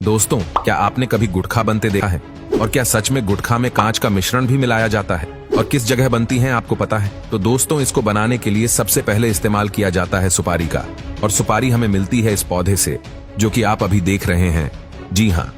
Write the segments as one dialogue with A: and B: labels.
A: दोस्तों, क्या आपने कभी गुटखा बनते देखा है? और क्या सच में गुटखा में कांच का मिश्रण भी मिलाया जाता है? और किस जगह बनती है आपको पता है? तो दोस्तों, इसको बनाने के लिए सबसे पहले इस्तेमाल किया जाता है सुपारी का। और सुपारी हमें मिलती है इस पौधे से, जो कि आप अभी देख रहे हैं। जी हाँ,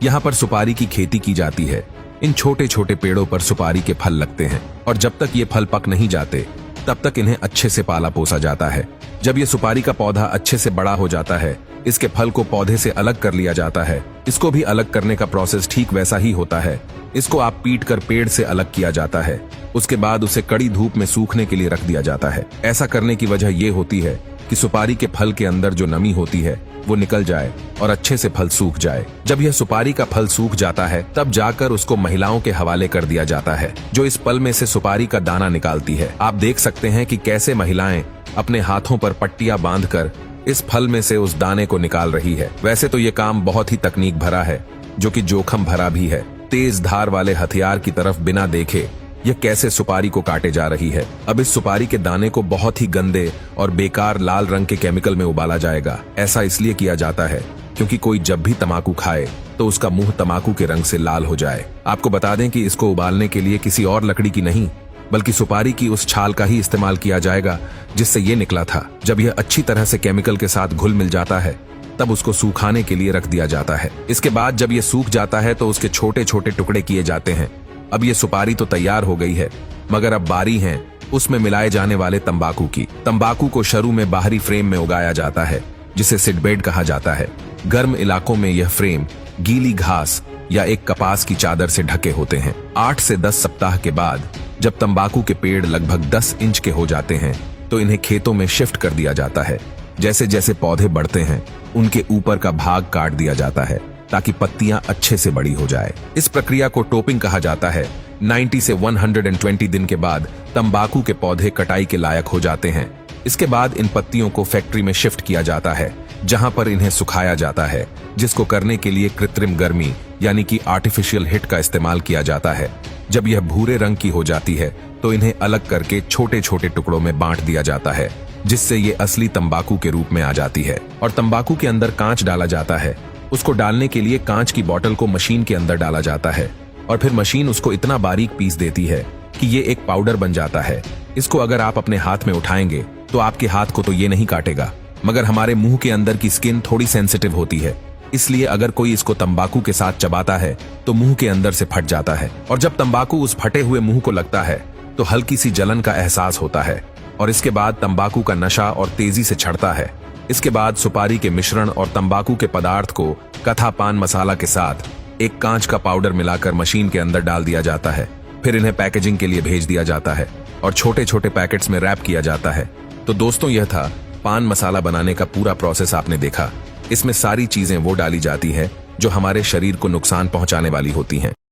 A: यहाँ पर सुपारी की खेती की जाती है। इन छोटे छोटे पेड़ों पर सुपारी के फल लगते हैं और जब तक ये फल पक नहीं जाते तब तक इन्हें अच्छे से पाला पोसा जाता है। जब ये सुपारी का पौधा अच्छे से बड़ा हो जाता है, इसके फल को पौधे से अलग कर लिया जाता है। इसको भी अलग करने का प्रोसेस ठीक वैसा ही होता है। इसको आप पीट कर पेड़ से अलग किया जाता है। उसके बाद उसे कड़ी धूप में सूखने के लिए रख दिया जाता है। ऐसा करने की वजह ये होती है कि सुपारी के फल के अंदर जो नमी होती है वो निकल जाए और अच्छे से फल सूख जाए। जब यह सुपारी का फल सूख जाता है तब जाकर उसको महिलाओं के हवाले कर दिया जाता है, जो इस फल में से सुपारी का दाना निकालती है। आप देख सकते हैं कि कैसे महिलाएं अपने हाथों पर पट्टियां बांधकर इस फल में से उस दाने को निकाल रही है। वैसे तो ये काम बहुत ही तकनीक भरा है, जो कि जोखिम भरा भी है। तेज धार वाले हथियार की तरफ बिना देखे यह कैसे सुपारी को काटे जा रही है। अब इस सुपारी के दाने को बहुत ही गंदे और बेकार लाल रंग के केमिकल में उबाला जाएगा। ऐसा इसलिए किया जाता है क्योंकि कोई जब भी तम्बाकू खाए तो उसका मुंह तम्बाकू के रंग से लाल हो जाए। आपको बता दें कि इसको उबालने के लिए किसी और लकड़ी की नहीं बल्कि सुपारी की उस छाल का ही इस्तेमाल किया जाएगा जिससे ये निकला था। जब यह अच्छी तरह से केमिकल के साथ घुल मिल जाता है तब उसको सुखाने के लिए रख दिया जाता है। इसके बाद जब ये सूख जाता है तो उसके छोटे छोटे टुकड़े किए जाते हैं। अब ये सुपारी तो तैयार हो गई है, मगर अब बारी है उसमें मिलाए जाने वाले तंबाकू की। तंबाकू को शुरू में बाहरी फ्रेम में उगाया जाता है, जिसे सीडबेड कहा जाता है। गर्म इलाकों में यह फ्रेम गीली घास या एक कपास की चादर से ढके होते हैं। 8 से 10 सप्ताह के बाद जब तंबाकू के पेड़ लगभग 10 इंच के हो जाते हैं तो इन्हें खेतों में शिफ्ट कर दिया जाता है। जैसे जैसे पौधे बढ़ते हैं उनके ऊपर का भाग काट दिया जाता है ताकि पत्तियां अच्छे से बड़ी हो जाए। इस प्रक्रिया को टोपिंग कहा जाता है। 90 से 120 दिन के बाद तंबाकू के पौधे कटाई के लायक हो जाते हैं। इसके बाद इन पत्तियों को फैक्ट्री में शिफ्ट किया जाता है, जहां पर इन्हें सुखाया जाता है, जिसको करने के लिए कृत्रिम गर्मी यानी कि आर्टिफिशियल हीट का इस्तेमाल किया जाता है। जब यह भूरे रंग की हो जाती है तो इन्हें अलग करके छोटे छोटे टुकड़ों में बांट दिया जाता है, जिससे ये असली तंबाकू के रूप में आ जाती है। और तंबाकू के अंदर कांच डाला जाता है। उसको डालने के लिए कांच की बोतल को मशीन के अंदर डाला जाता है और फिर मशीन उसको इतना बारीक पीस देती है कि ये एक पाउडर बन जाता है। इसको अगर आप अपने हाथ में उठाएंगे तो आपके हाथ को तो ये नहीं काटेगा, मगर हमारे मुंह के अंदर की स्किन थोड़ी सेंसिटिव होती है, इसलिए अगर कोई इसको तंबाकू के साथ चबाता है तो मुंह के अंदर से फट जाता है। और जब तंबाकू उस फटे हुए मुंह को लगता है तो हल्की सी जलन का एहसास होता है और इसके बाद तंबाकू का नशा और तेजी से चढ़ता है। इसके बाद सुपारी के मिश्रण और तंबाकू के पदार्थ को कथा पान मसाला के साथ एक कांच का पाउडर मिलाकर मशीन के अंदर डाल दिया जाता है। फिर इन्हें पैकेजिंग के लिए भेज दिया जाता है और छोटे छोटे पैकेट्स में रैप किया जाता है। तो दोस्तों, यह था पान मसाला बनाने का पूरा प्रोसेस। आपने देखा, इसमें सारी चीजें वो डाली जाती है जो हमारे शरीर को नुकसान पहुंचाने वाली होती हैं।